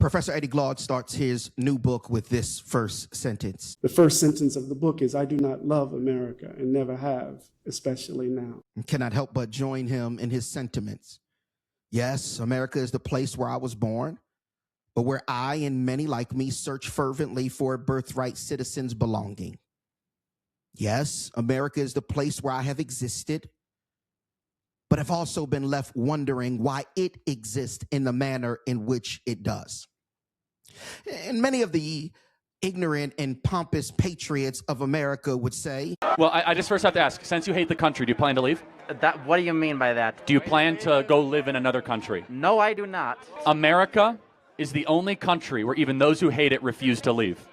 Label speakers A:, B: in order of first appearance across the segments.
A: Professor Eddie Glaude starts his new book with this first sentence.
B: The first sentence of the book is, I do not love America and never have, especially now.
A: I cannot help but join him in his sentiments. Yes, America is the place where I was born, but where I and many like me search fervently for a birthright citizen's belonging. Yes, America is the place where I have existed, but have also been left wondering why it exists in the manner in which it does. And many of the ignorant and pompous patriots of America would say,
C: well, I just first have to ask, since you hate the country, do you plan to leave?
D: What do you mean by that?
C: Do you plan to go live in another country?
D: No, I do not.
C: America is the only country where even those who hate it refuse to leave.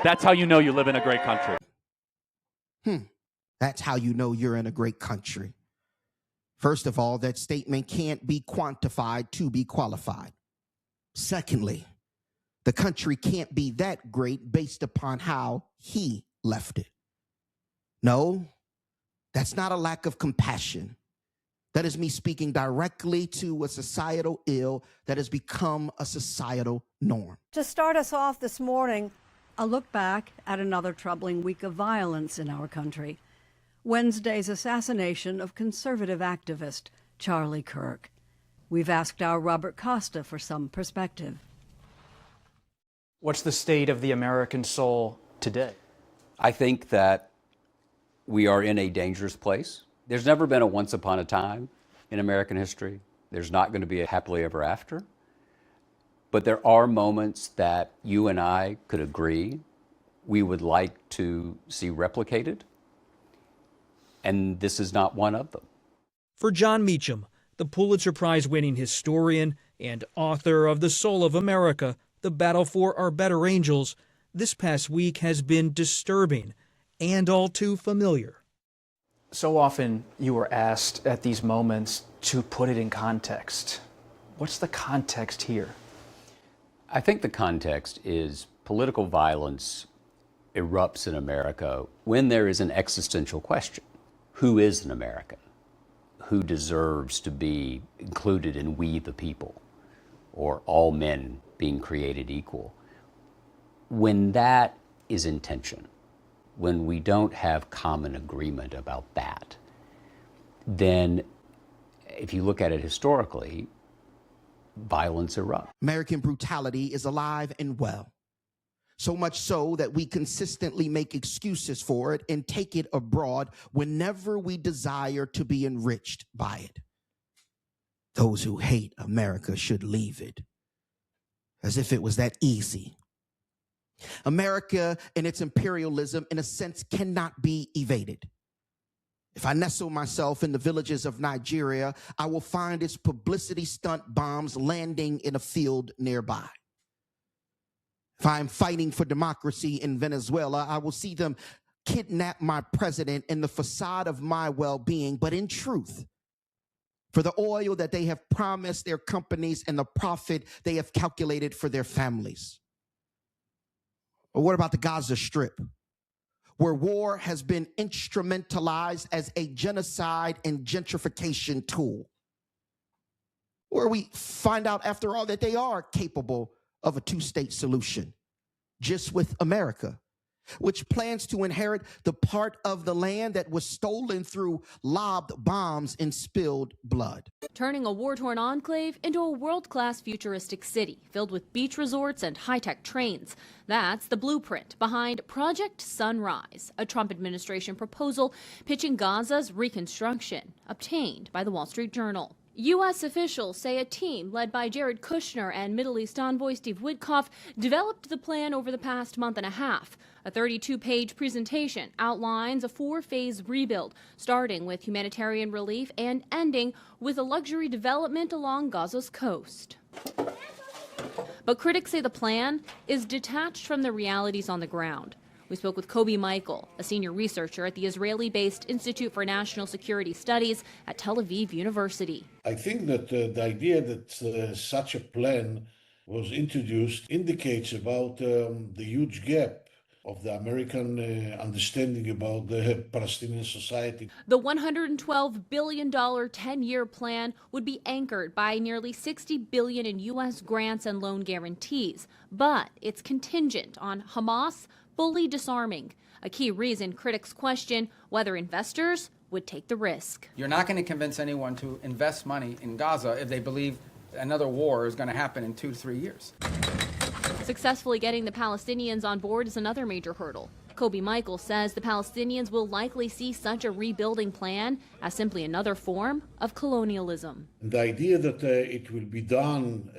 C: That's how you know you live in a great country.
A: That's how you know you're in a great country. First of all, that statement can't be quantified to be qualified. Secondly, the country can't be that great based upon how he left it. No, that's not a lack of compassion. That is me speaking directly to a societal ill that has become a societal norm.
E: To start us off this morning, a look back at another troubling week of violence in our country. Wednesday's assassination of conservative activist Charlie Kirk. We've asked our Robert Costa for some perspective.
F: What's the state of the American soul today?
G: I think that we are in a dangerous place. There's never been a once upon a time in American history. There's not going to be a happily ever after. But there are moments that you and I could agree we would like to see replicated. And this is not one of them.
H: For John Meacham, the Pulitzer Prize-winning historian and author of The Soul of America, The Battle for Our Better Angels, this past week has been disturbing and all too familiar.
F: So often you were asked at these moments to put it in context. What's the context here?
G: I think the context is political violence erupts in America when there is an existential question. Who is an American? Who deserves to be included in we the people, or all men being created equal? When that is in tension, when we don't have common agreement about that, then if you look at it historically, violence erupts.
A: American brutality is alive and well. So much so that we consistently make excuses for it and take it abroad whenever we desire to be enriched by it. Those who hate America should leave it, as if it was that easy. America and its imperialism, in a sense, cannot be evaded. If I nestle myself in the villages of Nigeria, I will find its publicity stunt bombs landing in a field nearby. If I'm fighting for democracy in Venezuela, I will see them kidnap my president in the facade of my well-being, but in truth, for the oil that they have promised their companies and the profit they have calculated for their families. Or what about the Gaza Strip, where war has been instrumentalized as a genocide and gentrification tool, where we find out, after all, that they are capable of a two-state solution, just with America, which plans to inherit the part of the land that was stolen through lobbed bombs and spilled blood.
I: Turning a war-torn enclave into a world-class futuristic city filled with beach resorts and high-tech trains. That's the blueprint behind Project Sunrise, a Trump administration proposal pitching Gaza's reconstruction, obtained by the Wall Street Journal. U.S. officials say a team led by Jared Kushner and Middle East envoy Steve Witkoff developed the plan over the past month and a half. A 32-page presentation outlines a 4-phase rebuild, starting with humanitarian relief and ending with a luxury development along Gaza's coast. But critics say the plan is detached from the realities on the ground. We spoke with Kobe Michael, a senior researcher at the Israeli-based Institute for National Security Studies at Tel Aviv University.
J: I think that the idea that such a plan was introduced indicates about the huge gap of the American understanding about the Palestinian society.
I: The $112 billion 10-year plan would be anchored by nearly $60 billion in U.S. grants and loan guarantees, but it's contingent on Hamas fully disarming, a key reason critics question whether investors would take the risk.
K: You're not going to convince anyone to invest money in Gaza if they believe another war is going to happen in 2 to 3 years.
I: Successfully getting the Palestinians on board is another major hurdle. Kobe Michael says the Palestinians will likely see such a rebuilding plan as simply another form of colonialism.
J: The idea that it will be done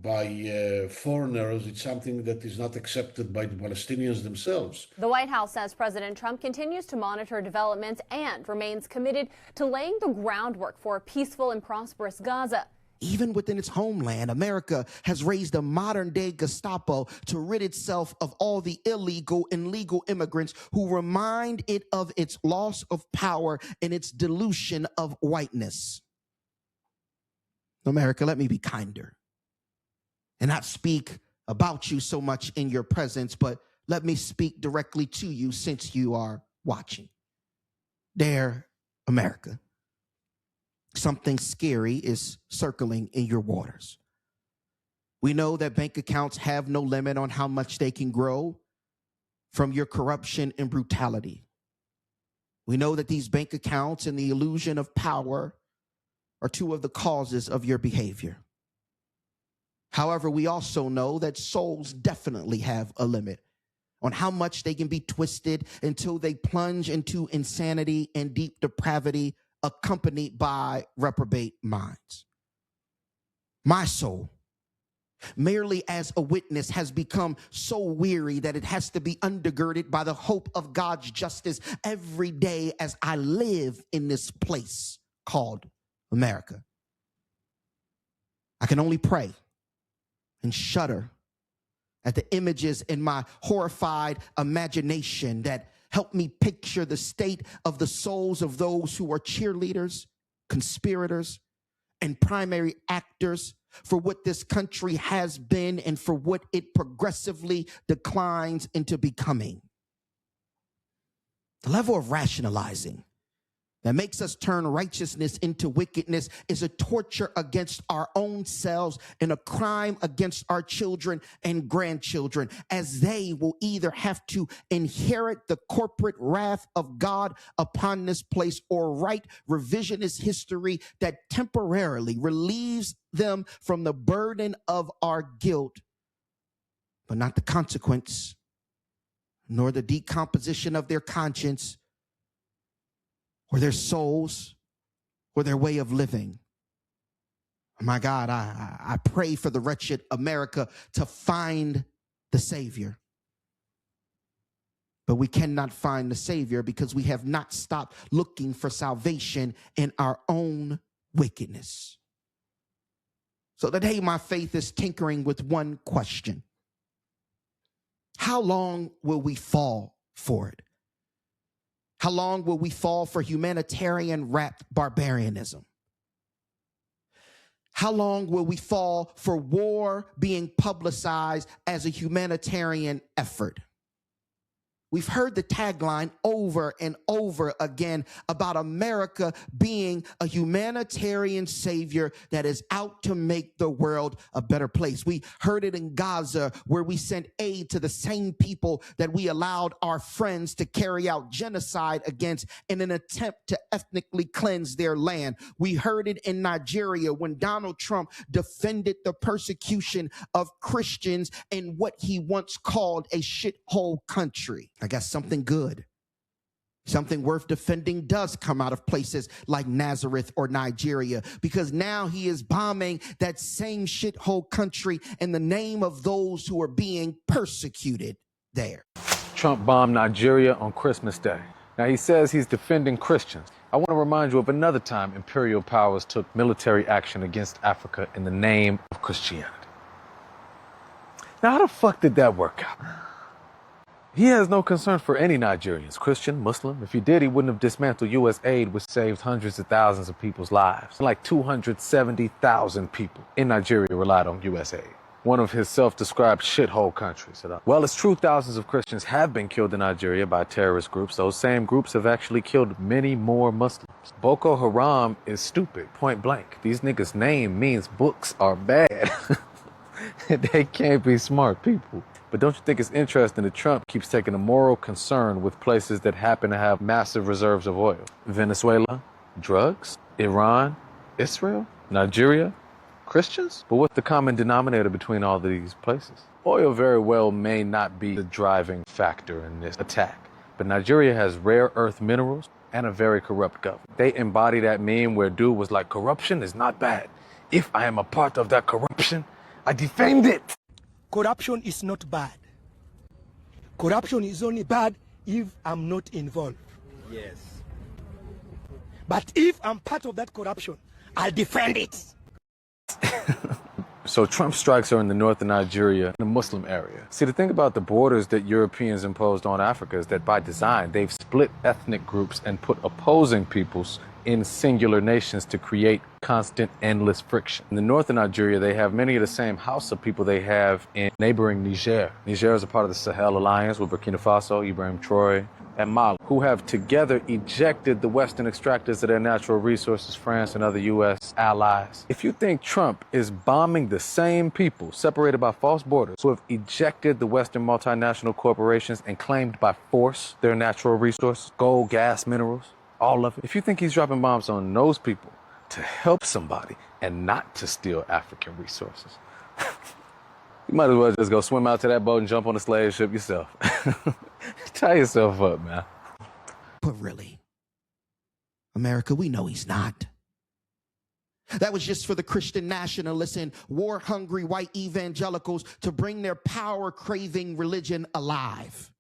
J: by foreigners is something that is not accepted by the Palestinians themselves.
L: The White House says President Trump continues to monitor developments and remains committed to laying the groundwork for a peaceful and prosperous Gaza.
A: Even within its homeland, America has raised a modern-day Gestapo to rid itself of all the illegal and legal immigrants who remind it of its loss of power and its dilution of whiteness. America, let me be kinder and not speak about you so much in your presence, but let me speak directly to you since you are watching. Dear America, something scary is circling in your waters. We know that bank accounts have no limit on how much they can grow from your corruption and brutality. We know that these bank accounts and the illusion of power are two of the causes of your behavior. However, we also know that souls definitely have a limit on how much they can be twisted until they plunge into insanity and deep depravity, accompanied by reprobate minds. My soul, merely as a witness, has become so weary that it has to be undergirded by the hope of God's justice every day as I live in this place called America. I can only pray and shudder at the images in my horrified imagination that help me picture the state of the souls of those who are cheerleaders, conspirators, and primary actors for what this country has been and for what it progressively declines into becoming. The level of rationalizing that makes us turn righteousness into wickedness is a torture against our own selves and a crime against our children and grandchildren, as they will either have to inherit the corporate wrath of God upon this place or write revisionist history that temporarily relieves them from the burden of our guilt, but not the consequence, nor the decomposition of their conscience, or their souls, or their way of living. My God, I pray for the wretched America to find the Savior. But we cannot find the Savior because we have not stopped looking for salvation in our own wickedness. So today my faith is tinkering with one question. How long will we fall for it? How long will we fall for humanitarian wrapped barbarianism? How long will we fall for war being publicized as a humanitarian effort? We've heard the tagline over and over again about America being a humanitarian savior that is out to make the world a better place. We heard it in Gaza, where we sent aid to the same people that we allowed our friends to carry out genocide against in an attempt to ethnically cleanse their land. We heard it in Nigeria when Donald Trump defended the persecution of Christians in what he once called a shithole country. I guess something good, something worth defending does come out of places like Nazareth or Nigeria, because now he is bombing that same shithole country in the name of those who are being persecuted there.
M: Trump bombed Nigeria on Christmas Day. Now he says he's defending Christians. I want to remind you of another time imperial powers took military action against Africa in the name of Christianity. Now how the fuck did that work out? He has no concern for any Nigerians, Christian, Muslim. If he did, he wouldn't have dismantled U.S. aid, which saved hundreds of thousands of people's lives. Like 270,000 people in Nigeria relied on U.S. aid. one of his self-described shithole countries. Well, it's true thousands of Christians have been killed in Nigeria by terrorist groups. Those same groups have actually killed many more Muslims. Boko Haram is stupid, point blank. These niggas' name means books are bad. They can't be smart people. But don't you think it's interesting that Trump keeps taking a moral concern with places that happen to have massive reserves of oil? Venezuela, drugs, Iran, Israel, Nigeria, Christians? But what's the common denominator between all these places? Oil very well may not be the driving factor in this attack, but Nigeria has rare earth minerals and a very corrupt government. They embody that meme where dude was like, corruption is not bad. If I am a part of that corruption, I defend it.
N: Corruption is not bad. Corruption is only bad if I'm not involved.
O: Yes.
N: But if I'm part of that corruption, I'll defend it.
M: So Trump strikes are in the north of Nigeria, the Muslim area. See, the thing about the borders that Europeans imposed on Africa is that by design, they've split ethnic groups and put opposing peoples in singular nations to create constant, endless friction. In the north of Nigeria, they have many of the same Hausa people they have in neighboring Niger. Niger is a part of the Sahel Alliance with Burkina Faso, Ibrahim Traore, and Mali, who have together ejected the Western extractors of their natural resources, France and other U.S. allies. If you think Trump is bombing the same people separated by false borders who have ejected the Western multinational corporations and claimed by force their natural resources, gold, gas, minerals, all of it. If you think he's dropping bombs on those people to help somebody and not to steal African resources, you might as well just go swim out to that boat and jump on the slave ship yourself. Tie yourself up, man.
A: But really, America, we know he's not. That was just for the Christian nationalists and war-hungry white evangelicals to bring their power-craving religion alive.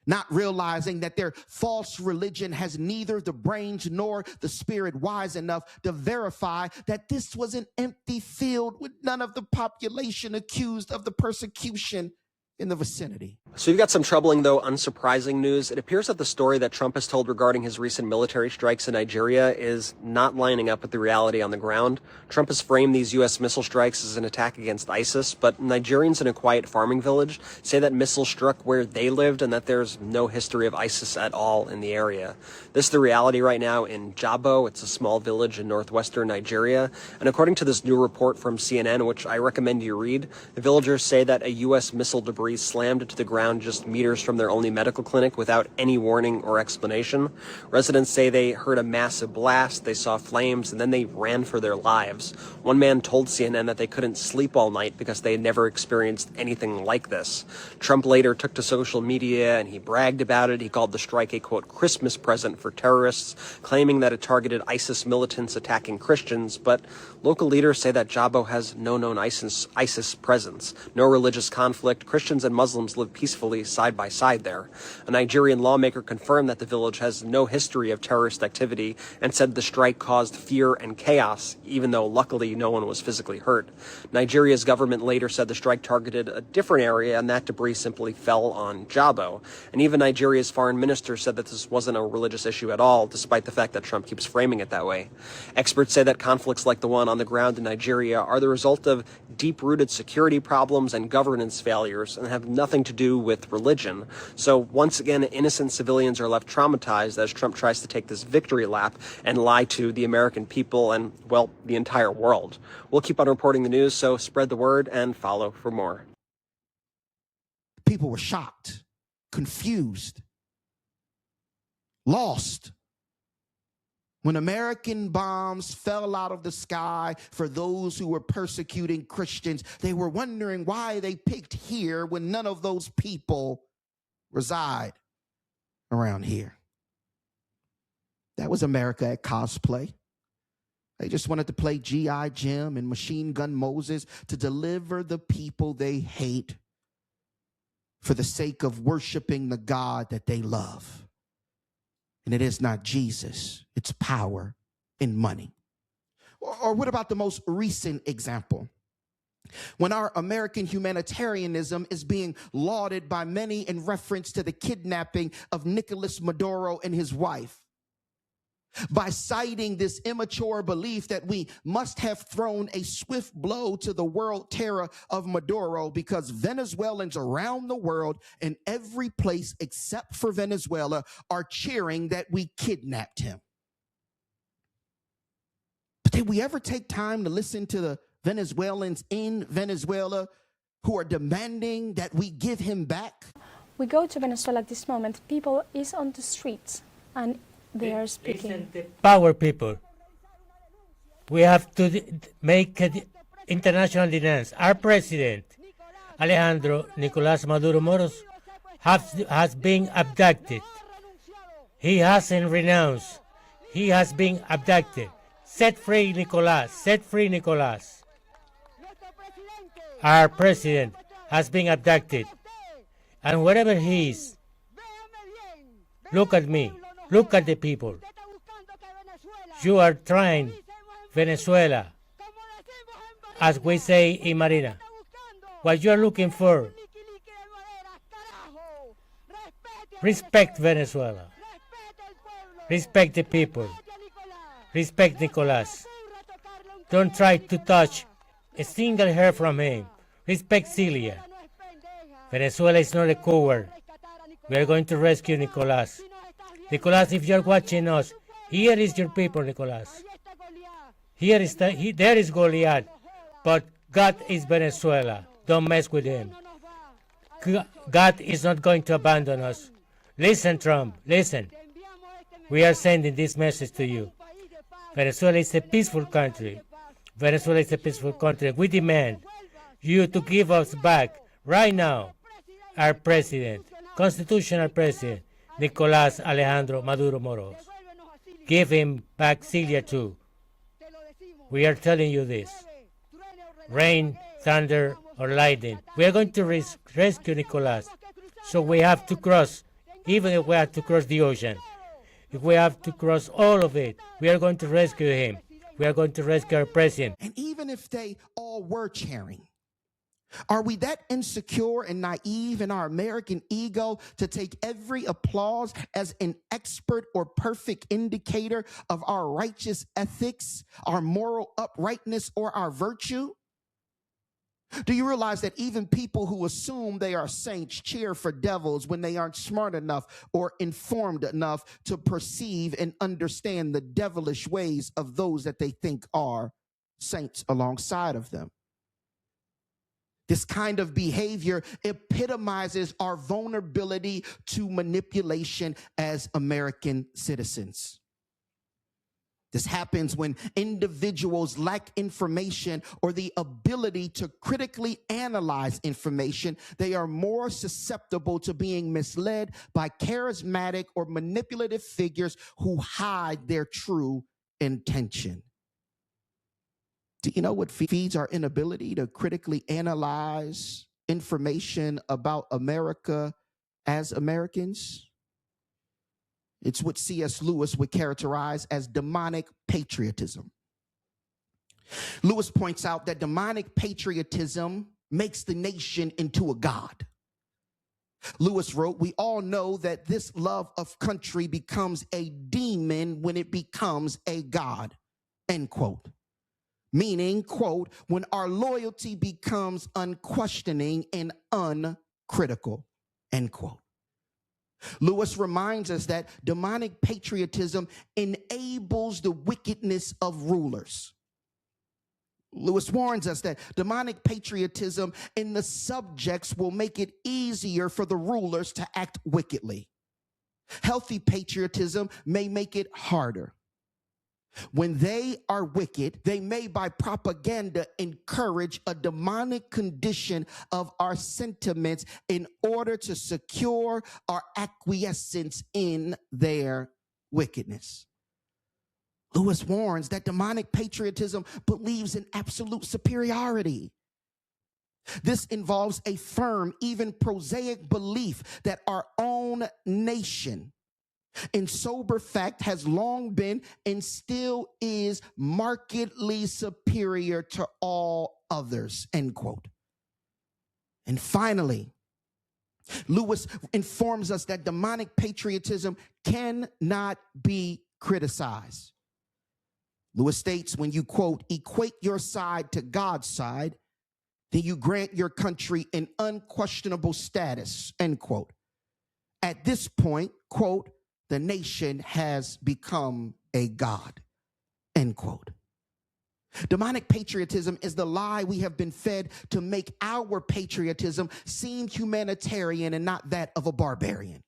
A: Not realizing that their false religion has neither the brains nor the spirit wise enough to verify that this was an empty field with none of the population accused of the persecution in the vicinity.
P: So you've got some troubling, though unsurprising news. It appears that the story that Trump has told regarding his recent military strikes in Nigeria is not lining up with the reality on the ground. Trump has framed these U.S. missile strikes as an attack against ISIS, but Nigerians in a quiet farming village say that missiles struck where they lived and that there's no history of ISIS at all in the area. This is the reality right now in Jabo. It's a small village in northwestern Nigeria. And according to this new report from CNN, which I recommend you read, the villagers say that a U.S. missile debris slammed into the ground just meters from their only medical clinic without any warning or explanation. Residents say they heard a massive blast, they saw flames, and then they ran for their lives. One man told CNN that they couldn't sleep all night because they had never experienced anything like this. Trump later took to social media and he bragged about it. He called the strike a, quote, Christmas present for terrorists, claiming that it targeted ISIS militants attacking Christians. But local leaders say that Jabo has no known ISIS presence, no religious conflict. Christians and Muslims live peacefully side by side there. A Nigerian lawmaker confirmed that the village has no history of terrorist activity and said the strike caused fear and chaos, even though luckily no one was physically hurt. Nigeria's government later said the strike targeted a different area and that debris simply fell on Jabo. And even Nigeria's foreign minister said that this wasn't a religious issue at all, despite the fact that Trump keeps framing it that way. Experts say that conflicts like the one on the ground in Nigeria are the result of deep-rooted security problems and governance failures and have nothing to do with religion. So once again, innocent civilians are left traumatized as Trump tries to take this victory lap and lie to the American people and, well, the entire world. We'll keep on reporting the news, so spread the word and follow for more.
A: People were shocked, confused, lost when American bombs fell out of the sky for those who were persecuting Christians. They were wondering why they picked here when none of those people reside around here. That was America at cosplay. They just wanted to play G.I. Jim and Machine Gun Moses to deliver the people they hate for the sake of worshiping the God that they love. And it is not Jesus, it's power and money. Or what about the most recent example? When our American humanitarianism is being lauded by many in reference to the kidnapping of Nicolas Maduro and his wife. by citing this immature belief that we must have thrown a swift blow to the world terror of Maduro because Venezuelans around the world in every place except for Venezuela are cheering that we kidnapped him. But did we ever take time to listen to the Venezuelans in Venezuela who are demanding that we give him back?
O: We go to Venezuela at this moment, people is on the streets and they are speaking.
Q: Power people. We have to make an international denounce. Our president, Alejandro Nicolás Maduro Moros, has been abducted. He hasn't renounced. He has been abducted. Set free Nicolás. Set free Nicolás. Our president has been abducted. And wherever he is, look at me. Look at the people. You are trying Venezuela, as we say in Marina. What you are looking for, respect Venezuela. Respect the people. Respect Nicolás. Don't try to touch a single hair from him. Respect Celia. Venezuela is not a coward. We are going to rescue Nicolás. Nicolás, if you're watching us, here is your people, Nicolás. There is Goliath, but God is Venezuela. Don't mess with him. God is not going to abandon us. Listen, Trump, listen. We are sending this message to you. Venezuela is a peaceful country. Venezuela is a peaceful country. We demand you to give us back, right now, our president, constitutional president, Nicolás Alejandro Maduro Moros. Give him back Celia too. We are telling you this. Rain, thunder, or lightning. We are going to rescue Nicolás. So we have to cross, even if we have to cross the ocean. If we have to cross all of it, we are going to rescue him. We are going to rescue our president.
A: And even if they all were cheering, are we that insecure and naive in our American ego to take every applause as an expert or perfect indicator of our righteous ethics, our moral uprightness, or our virtue? Do you realize that even people who assume they are saints cheer for devils when they aren't smart enough or informed enough to perceive and understand the devilish ways of those that they think are saints alongside of them? This kind of behavior epitomizes our vulnerability to manipulation as American citizens. This happens when individuals lack information or the ability to critically analyze information. They are more susceptible to being misled by charismatic or manipulative figures who hide their true intention. Do you know what feeds our inability to critically analyze information about America as Americans? It's what C.S. Lewis would characterize as demonic patriotism. Lewis points out that demonic patriotism makes the nation into a god. Lewis wrote, "We all know that this love of country becomes a demon when it becomes a god," end quote. Meaning, quote, when our loyalty becomes unquestioning and uncritical, end quote. Lewis reminds us that demonic patriotism enables the wickedness of rulers. Lewis warns us that demonic patriotism in the subjects will make it easier for the rulers to act wickedly. Healthy patriotism may make it harder. When they are wicked, they may by propaganda encourage a demonic condition of our sentiments in order to secure our acquiescence in their wickedness. Lewis warns that demonic patriotism believes in absolute superiority. This involves a firm, even prosaic belief that our own nation, in sober fact, has long been and still is markedly superior to all others, end quote. And finally, Lewis informs us that demonic patriotism cannot be criticize. Lewis states, when you, quote, equate your side to God's side, then you grant your country an unquestionable status, end quote. At this point, quote, the nation has become a god, end quote. Demonic patriotism is the lie we have been fed to make our patriotism seem humanitarian and not that of a barbarian.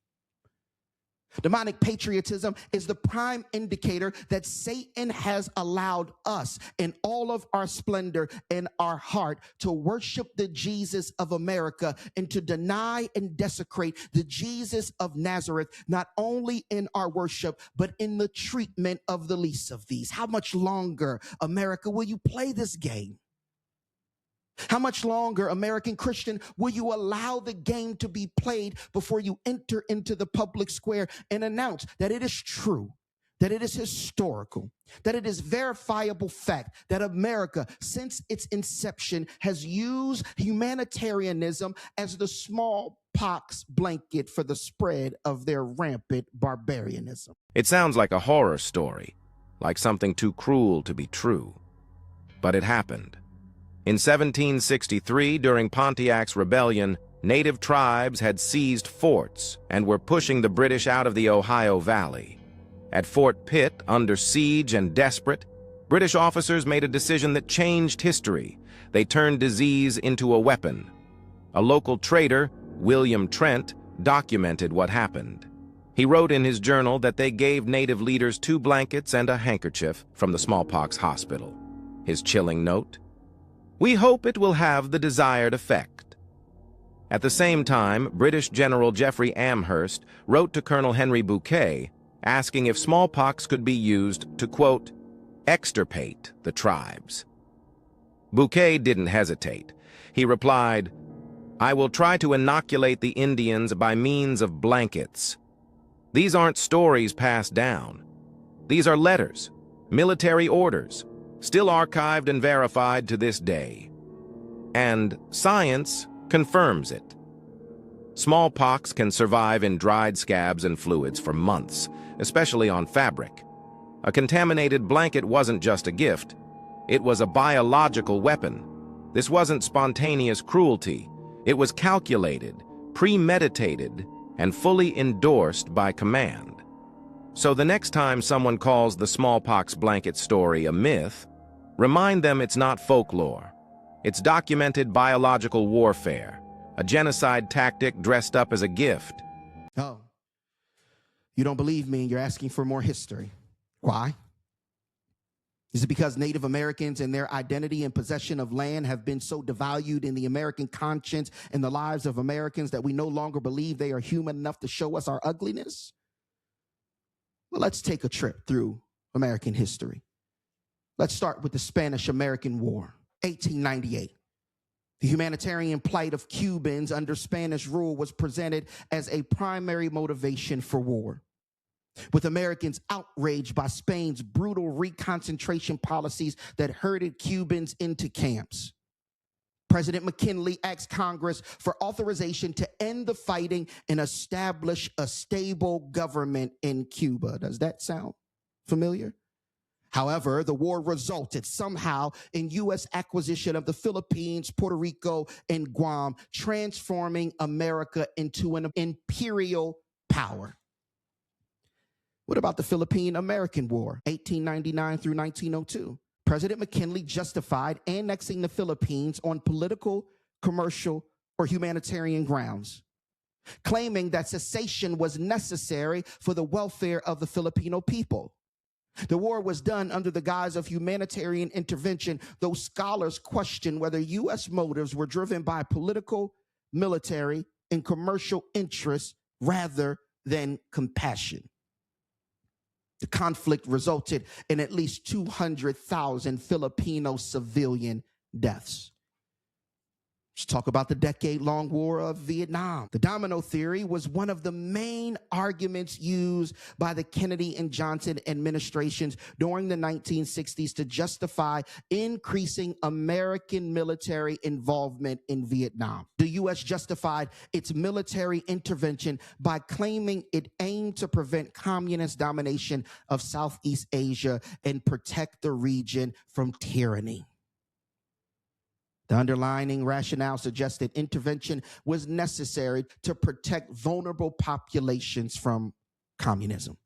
A: Demonic patriotism is the prime indicator that Satan has allowed us in all of our splendor and our heart to worship the Jesus of America and to deny and desecrate the Jesus of Nazareth, not only in our worship, but in the treatment of the least of these. How much longer, America, will you play this game? How much longer, American Christian, will you allow the game to be played before you enter into the public square and announce that it is true, that it is historical, that it is verifiable fact that America, since its inception, has used humanitarianism as the smallpox blanket for the spread of their rampant barbarianism?
R: It sounds like a horror story, like something too cruel to be true. But it happened. In 1763, during Pontiac's rebellion, native tribes had seized forts and were pushing the British out of the Ohio Valley. At Fort Pitt, under siege and desperate, British officers made a decision that changed history. They turned disease into a weapon. A local trader, William Trent, documented what happened. He wrote in his journal that they gave native leaders 2 blankets and a handkerchief from the smallpox hospital. His chilling note: "We hope it will have the desired effect." At the same time, British General Geoffrey Amherst wrote to Colonel Henry Bouquet asking if smallpox could be used to, quote, extirpate the tribes. Bouquet didn't hesitate. He replied, "I will try to inoculate the Indians by means of blankets. These aren't stories passed down. These are letters, military orders, still archived and verified to this day. And science confirms it. Smallpox can survive in dried scabs and fluids for months, especially on fabric. A contaminated blanket wasn't just a gift. It was a biological weapon. This wasn't spontaneous cruelty. It was calculated, premeditated, and fully endorsed by command. So the next time someone calls the smallpox blanket story a myth, remind them it's not folklore. It's documented biological warfare, a genocide tactic dressed up as a gift.
A: Oh, you don't believe me and you're asking for more history. Why? Is it because Native Americans and their identity and possession of land have been so devalued in the American conscience and the lives of Americans that we no longer believe they are human enough to show us our ugliness? Well, let's take a trip through American history. Let's start with the Spanish-American War, 1898. The humanitarian plight of Cubans under Spanish rule was presented as a primary motivation for war, with Americans outraged by Spain's brutal reconcentration policies that herded Cubans into camps. President McKinley asked Congress for authorization to end the fighting and establish a stable government in Cuba. Does that sound familiar? However, the war resulted somehow in U.S. acquisition of the Philippines, Puerto Rico, and Guam, transforming America into an imperial power. What about the Philippine-American War, 1899 through 1902? President McKinley justified annexing the Philippines on political, commercial, or humanitarian grounds, claiming that cessation was necessary for the welfare of the Filipino people. The war was done under the guise of humanitarian intervention, though scholars question whether U.S. motives were driven by political, military, and commercial interests rather than compassion. The conflict resulted in at least 200,000 Filipino civilian deaths. Let's talk about the decade-long war of Vietnam. The domino theory was one of the main arguments used by the Kennedy and Johnson administrations during the 1960s to justify increasing American military involvement in Vietnam. The U.S. justified its military intervention by claiming it aimed to prevent communist domination of Southeast Asia and protect the region from tyranny. The underlying rationale suggested intervention was necessary to protect vulnerable populations from communism.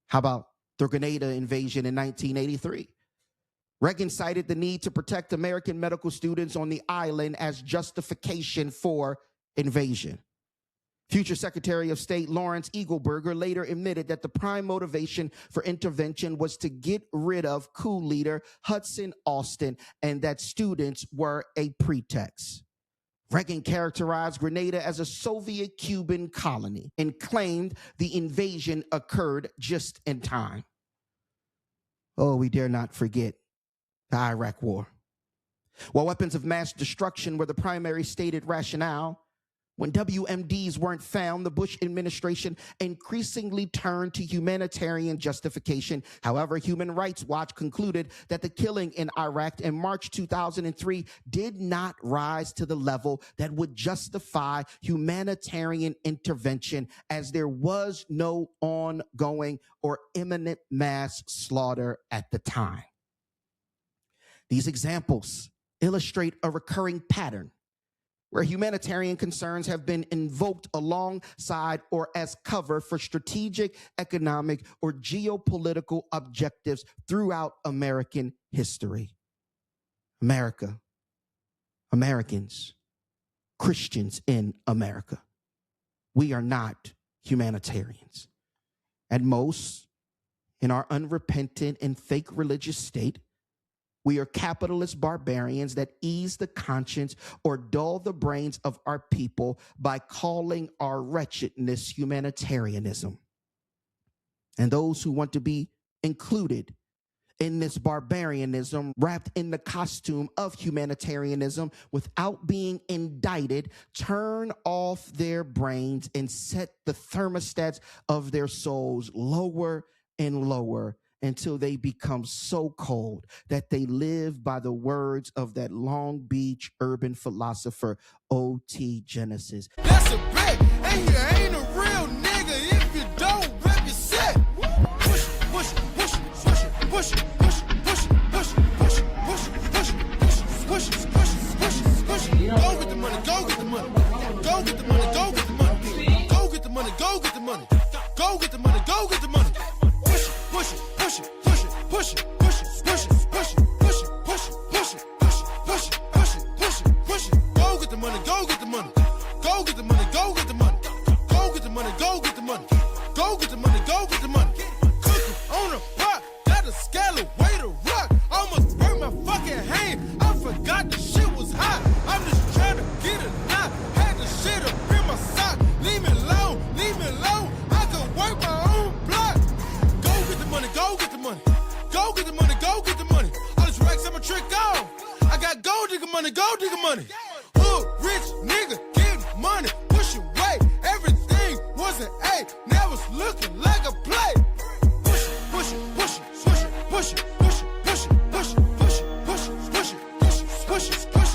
A: How about the Grenada invasion in 1983? Reagan cited the need to protect American medical students on the island as justification for invasion. Future Secretary of State Lawrence Eagleburger later admitted that the prime motivation for intervention was to get rid of coup leader Hudson Austin and that students were a pretext. Reagan characterized Grenada as a Soviet-Cuban colony and claimed the invasion occurred just in time. Oh, we dare not forget the Iraq War. While weapons of mass destruction were the primary stated rationale, when WMDs weren't found, the Bush administration increasingly turned to humanitarian justification. However, Human Rights Watch concluded that the killing in Iraq in March 2003 did not rise to the level that would justify humanitarian intervention, as there was no ongoing or imminent mass slaughter at the time. These examples illustrate a recurring pattern where humanitarian concerns have been invoked alongside or as cover for strategic, economic, or geopolitical objectives throughout American history. America, Americans, Christians in America, we are not humanitarians. At most, in our unrepentant and fake religious state, we are capitalist barbarians that ease the conscience or dull the brains of our people by calling our wretchedness humanitarianism. And those who want to be included in this barbarianism, wrapped in the costume of humanitarianism without being indicted, turn off their brains and set the thermostats of their souls lower and lower until they become so cold that they live by the words of that Long Beach urban philosopher, O.T. Genesis.
S: That's a bet, and you ain't a real nigga if you don't represent. Push it, push it, push it, push it, push it, push it, push it, push it, push it, push it, push it, push it, push it, push it, push it, push it. Go get the money, go get the money. Go get the money, go get the money. Go get the money, go get the money. Go get the money, go get the money. Push it, push it. Push it, push it, push it, push it, push it, push it, push it, push it, push it, push it, push it, push it, push it. Go get the money, go get the money. Go get the money, go get the money. Go get the money, go get the money. Go get the money, go get the money. Cooking on a pot, got a scale of weight of rock. Almost burnt my fucking hand. I forgot the shit was hot. I'm just trying to get a knot. Had the shit up in my sock. Leave me alone, leave me alone. I can work my own block. Go get the money, go get the money, go get the money. All this racks, I'm a trick off. I got gold digger money, gold digger money. Hood rich nigga, getting money, push away. Everything was an A, now it's looking like a play. Push it, push it, push it, push it, push it, push it, push it, push it, push it, push it, push it, push it, push it, push it.